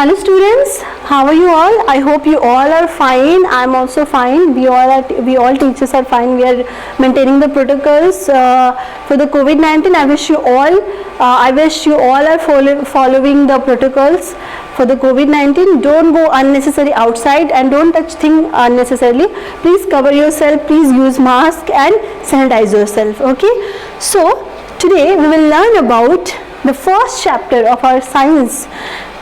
Hello students, how are you all? I hope you all are fine. I am also fine. We all teachers are fine. We are maintaining the protocols for the COVID-19. I wish you all are following the protocols for the COVID-19. Don't go unnecessarily outside and don't touch things unnecessarily. Please cover yourself. Please use mask and sanitize yourself. Okay. So today we will learn about the first chapter of our science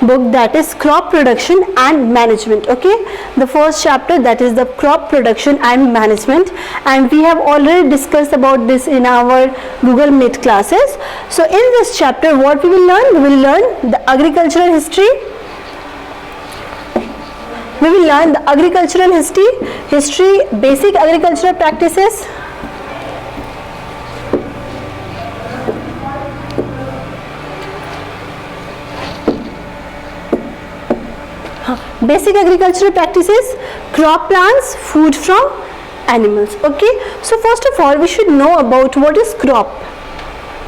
book, that is crop production and management. Okay, the first chapter, that is the crop production and management, and we have already discussed about this in our Google Meet classes. So in this chapter what we will learn? We will learn the agricultural history. We will learn the agricultural history, basic agricultural practices, basic agricultural practices, crop plants, food from animals. Okay, so first of all we should know about what is crop.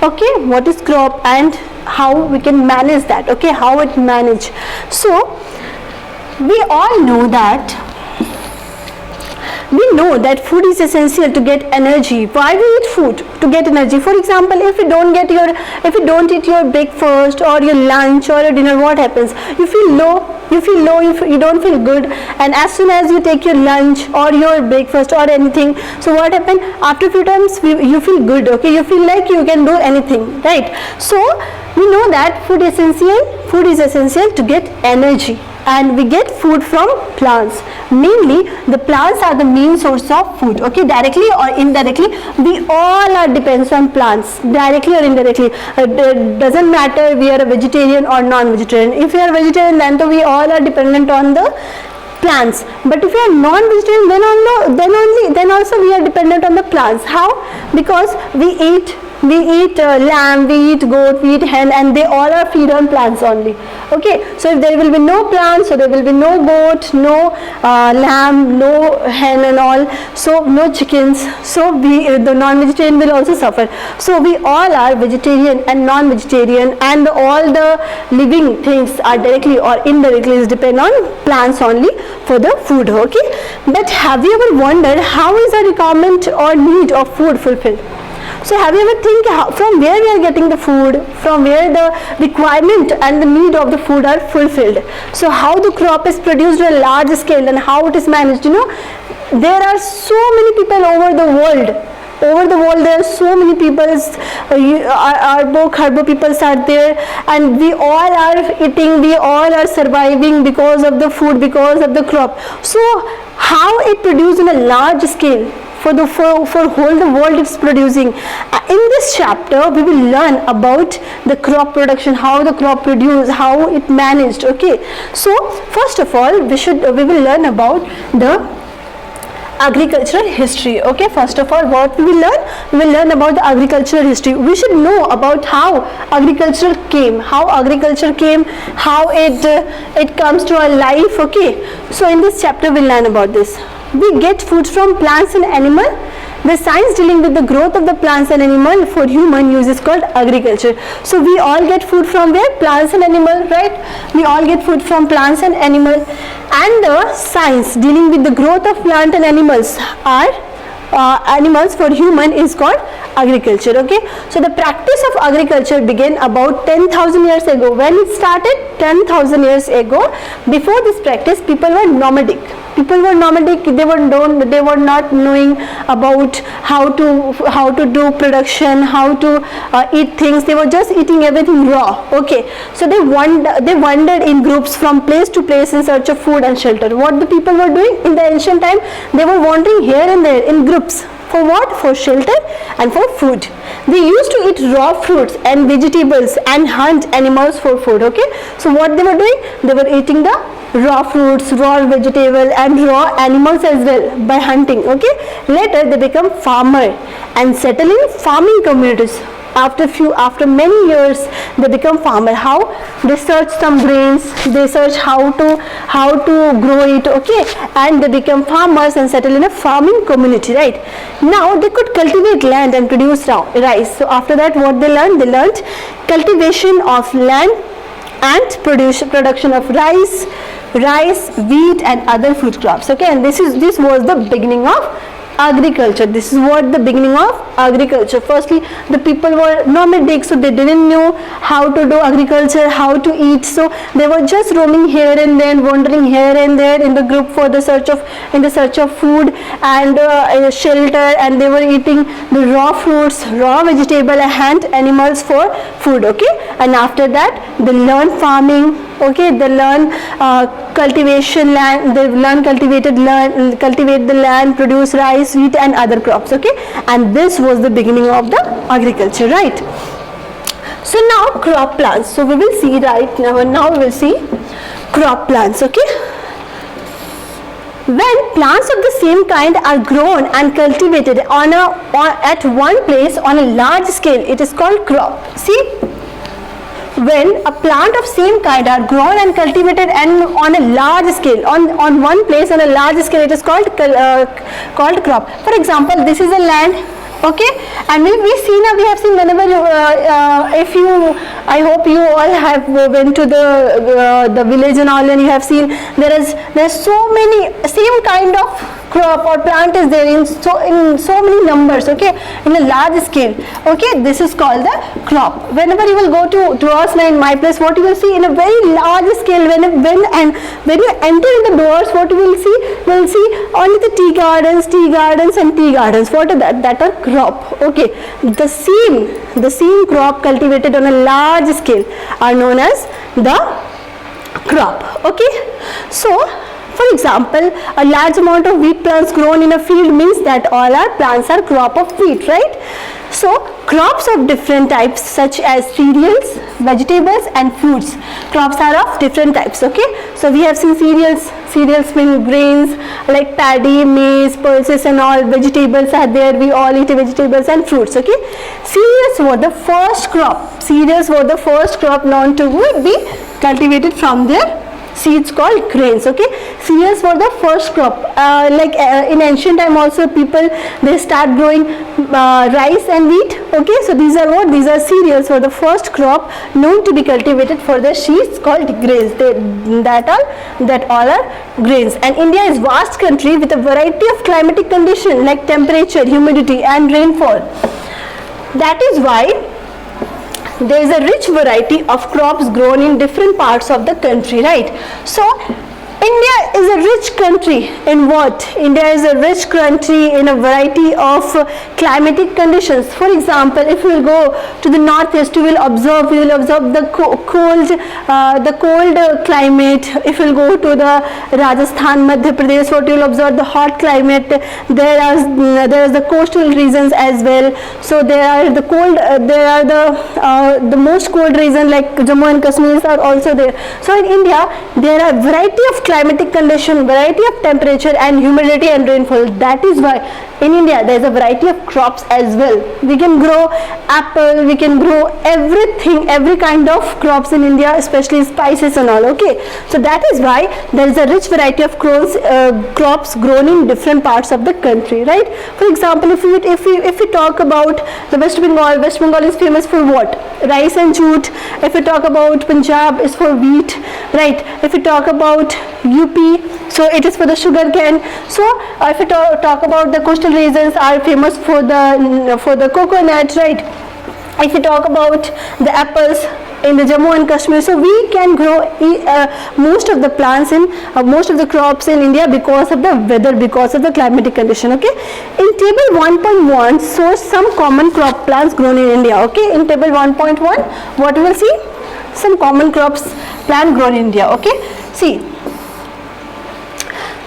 Okay, what is crop and how we can manage that. Okay, how it manage. So we all know that food is essential to get energy. Why we eat food? To get energy. For example, if you don't eat your breakfast or your lunch or your dinner, what happens? You feel low, you don't feel good, and as soon as you take your lunch or your breakfast or anything, so what happens? After a few times you feel good. Okay, you feel like you can do anything, right? So we know that food is essential to get energy, and we get food from plants. Mainly the plants are the main source of food. Okay, directly or indirectly we all are depends on plants, directly or indirectly. It doesn't matter we are a vegetarian or non-vegetarian. If we are vegetarian, then we all are dependent on the plants, but if we are non-vegetarian, then also we are dependent on the plants. How? Because we eat lamb, we eat goat, we eat hen, and they all are feed on plants only. Okay, so if there will be no plants, so there will be no goat, no lamb, no hen and all, so no chickens, so the non-vegetarian will also suffer. So we all are vegetarian and non-vegetarian, and all the living things are directly or indirectly depend on plants only for the food. Okay, but have you ever wondered how is the requirement or need of food fulfilled? So have you ever think from where we are getting the food, from where the requirement and the need of the food are fulfilled? So how the crop is produced on a large scale and how it is managed? You know, there are so many people over the world. There are so many people. Our people are there, and we all are eating, we all are surviving because of the food, because of the crop. So how it produced on a large scale? For whole the world it's producing. In this chapter we will learn about the crop production, how the crop produced, how it managed. Okay, so first of all we will learn about the agricultural history. Okay, first of all what we will learn? We will learn about the agricultural history. We should know about how agriculture came, how it comes to our life. Okay, so in this chapter we will learn about this. We get food from plants and animal. The science dealing with the growth of the plants and animal for human use is called agriculture. So we all get food from where? Plants and animal, right? We all get food from plants and animal. And the science dealing with the growth of plant and animals for human is called agriculture. Okay, so the practice of agriculture began about 10,000 years ago. When it started? 10,000 years ago. Before this practice, people were nomadic. They were not knowing about how to do production, how to eat things. They were just eating everything raw. Okay, so they wandered in groups from place to place in search of food and shelter. What the people were doing in the ancient time? They were wandering here and there in groups. For what? For shelter and for food. They used to eat raw fruits and vegetables and hunt animals for food. Okay, so what they were doing? They were eating the raw fruits, raw vegetable and raw animals as well by hunting. Okay, later they become farmer and settle in farming communities. After many years they become farmer. How? They search some grains, they search how to grow it. Okay, and they become farmers and settle in a farming community. Right now they could cultivate land and produce rice. So after that what they learned? They learned cultivation of land and production of rice, wheat and other food crops. Okay, and this was the beginning of agriculture. This is what the beginning of agriculture. Firstly, the people were nomadic, so they didn't know how to do agriculture, how to eat, so they were just roaming here and then, wandering here and there in the group for the search of food and shelter, and they were eating the raw fruits, raw vegetable and animals for food. Okay, and after that they learned farming. Okay, they learn cultivation land, they learn cultivate the land, produce rice, wheat and other crops. Okay, and this was the beginning of the agriculture, right? So now crop plants. So we will see right now we will see crop plants. Okay, when plants of the same kind are grown and cultivated at one place on a large scale, it is called crop. See, when a plant of same kind are grown and cultivated and on a large scale, on one place on a large scale, it is called crop. For example, this is a land. Okay, and we have seen whenever I hope you all have went to the village and all, and you have seen there's so many same kind of crop or plant is there in so many numbers. Okay, in a large scale. Okay, this is called the crop. Whenever you will go to Dwarasna in my place, what you will see in a very large scale, when you enter in the doors, what you will see only the tea gardens and tea gardens. What are that are crop. Okay, the same crop cultivated on a large scale are known as the crop. Okay, so for example, a large amount of wheat plants grown in a field means that all our plants are crop of wheat, right? So crops of different types such as cereals, vegetables and fruits. Crops are of different types. Okay, so we have seen cereals mean grains like paddy, maize, pulses and all. Vegetables are there, we all eat vegetables and fruits. Okay, cereals were the first crop known to be cultivated from their seeds called grains. Okay, cereals were the first crop. In ancient time also, people they start growing rice and wheat. Okay, so these are cereals were the first crop known to be cultivated for their seeds called grains. That all are grains. And India is vast country with a variety of climatic conditions like temperature, humidity and rainfall. That is why there is a rich variety of crops grown in different parts of the country, right? So India is a rich country in what? India is a rich country in a variety of climatic conditions. For example, if we will go to the northeast, we will observe the cold climate. If we will go to the Rajasthan, Madhya Pradesh, what you will observe the hot climate. There is the coastal regions as well. So there are the most cold region like Jammu and Kashmir are also there. So in India, there are variety of climatic condition, variety of temperature and humidity and rainfall. That is why in India there is a variety of crops as well. We can grow apple, we can grow everything, every kind of crops in India, especially spices and all. Okay, so that is why there is a rich variety of crops grown in different parts of the country, right? For example, if we talk about the West Bengal is famous for what? Rice and jute. If we talk about Punjab, is for wheat, right? If we talk about UP, so it is for the sugar cane. So if we talk about the coastal regions are famous for the coconut, right? If we talk about the apples in the Jammu and Kashmir, so we can grow most of the plants in most of the crops in India because of the weather, because of the climatic condition. Okay, in table 1.1 shows some common crop plants grown in India. Okay, in table 1.1 what we will see? Some common crops plant grown in India. Okay, see,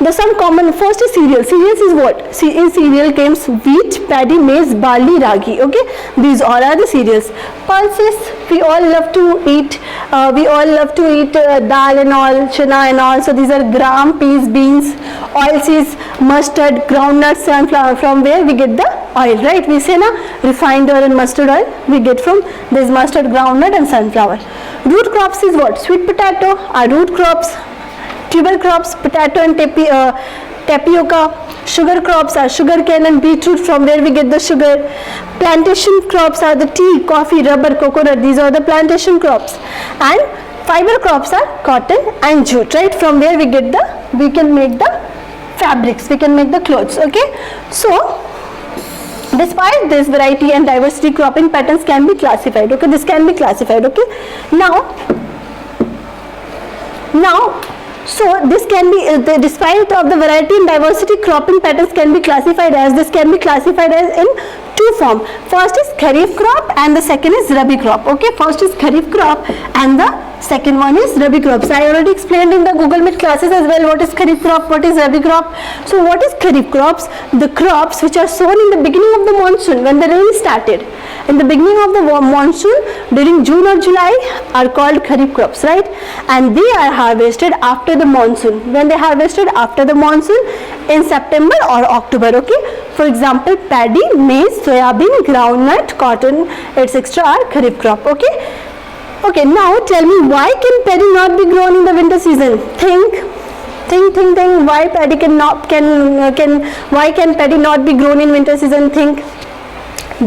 the some common, first is cereal. Cereals is what? In cereal comes wheat, paddy, maize, barley, ragi. Okay, these all are the cereals. Pulses, we all love to eat. Dal and all, chana and all. So these are gram, peas, beans, oilseeds, mustard, groundnuts, sunflower. From where we get the oil, right? We say na refined oil and mustard oil we get from this mustard, groundnut and sunflower. Root crops is what? Sweet potato are root crops. Tuber crops, potato and tapioca. Sugar crops are sugar cane and beetroot, from where we get the sugar. Plantation crops are the tea, coffee, rubber, coconut. These are the plantation crops. And fiber crops are cotton and jute, right? From where we can make the fabrics, we can make the clothes. Okay, so despite this, variety and diversity cropping patterns can be classified. Okay, this can be classified. Okay, now so this can be despite of the variety and diversity cropping patterns can be classified as, this can be classified as in two form. First is kharif crop and the second is rabi crop. Okay, first is kharif crop and the second one is rabi crops. I already explained in the Google Meet classes as well what is kharif crop, what is rabi crop. So what is kharif crops? The crops which are sown in the beginning of the monsoon, when the rain started. In the beginning of the monsoon during June or July are called kharif crops, right? And they are harvested after the monsoon. When they harvested after the monsoon in September or October. Okay, for example, paddy, maize, soybean, groundnut, cotton, etc. are kharif crop. Okay, now tell me, why can paddy not be grown in the winter season? Think. Why paddy why can paddy not be grown in winter season? Think.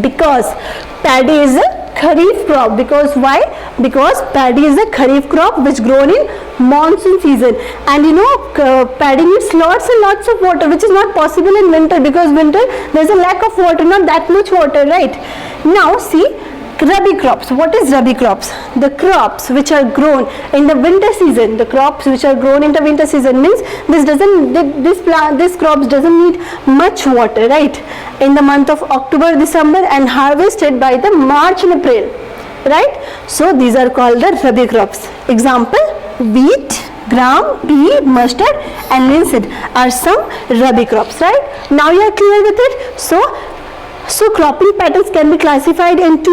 Because paddy is a kharif crop. Because why? Because paddy is a kharif crop which grown in monsoon season, and you know paddy needs lots and lots of water, which is not possible in winter, because winter there is a lack of water, not that much water, right? Now see, rabi crops. What is rabi crops? The crops which are grown in the winter season. The crops which are grown in the winter season means this crops doesn't need much water, right? In the month of October, December, and harvested by the March and April, right? So these are called the rabi crops. Example: wheat, gram, pea, mustard, and linseed are some rabi crops, right? Now you are clear with it. So cropping patterns can be classified into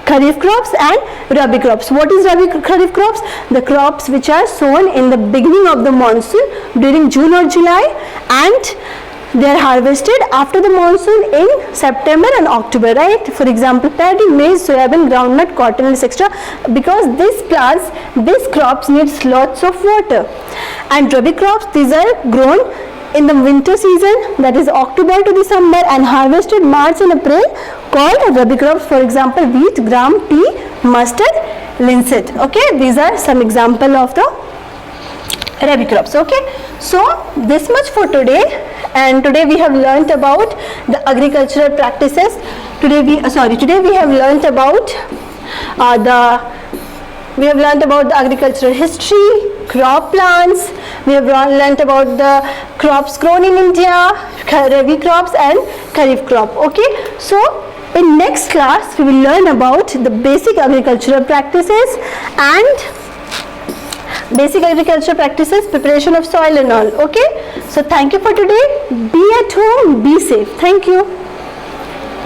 kharif crops and rabi crops. What is kharif crops? The crops which are sown in the beginning of the monsoon during June or July, and they are harvested after the monsoon in September and October, right? For example, paddy, maize, soybean, groundnut, cotton, etc. Because these crops needs lots of water. And rabi crops, these are grown in the winter season, that is October to December, and harvested March and April, called rabi crops. For example, wheat, gram, pea, mustard, linseed. Okay, these are some example of the rabi crops. Okay, so this much for today, and today we have learnt about the agricultural practices. Today we have learnt about the agricultural history, crop plants. We have learnt about the crops grown in India, rabi crops and kharif crop. Okay, so in next class we will learn about the basic agricultural practices preparation of soil and all. Okay, so thank you for today. Be at home, be safe. Thank you.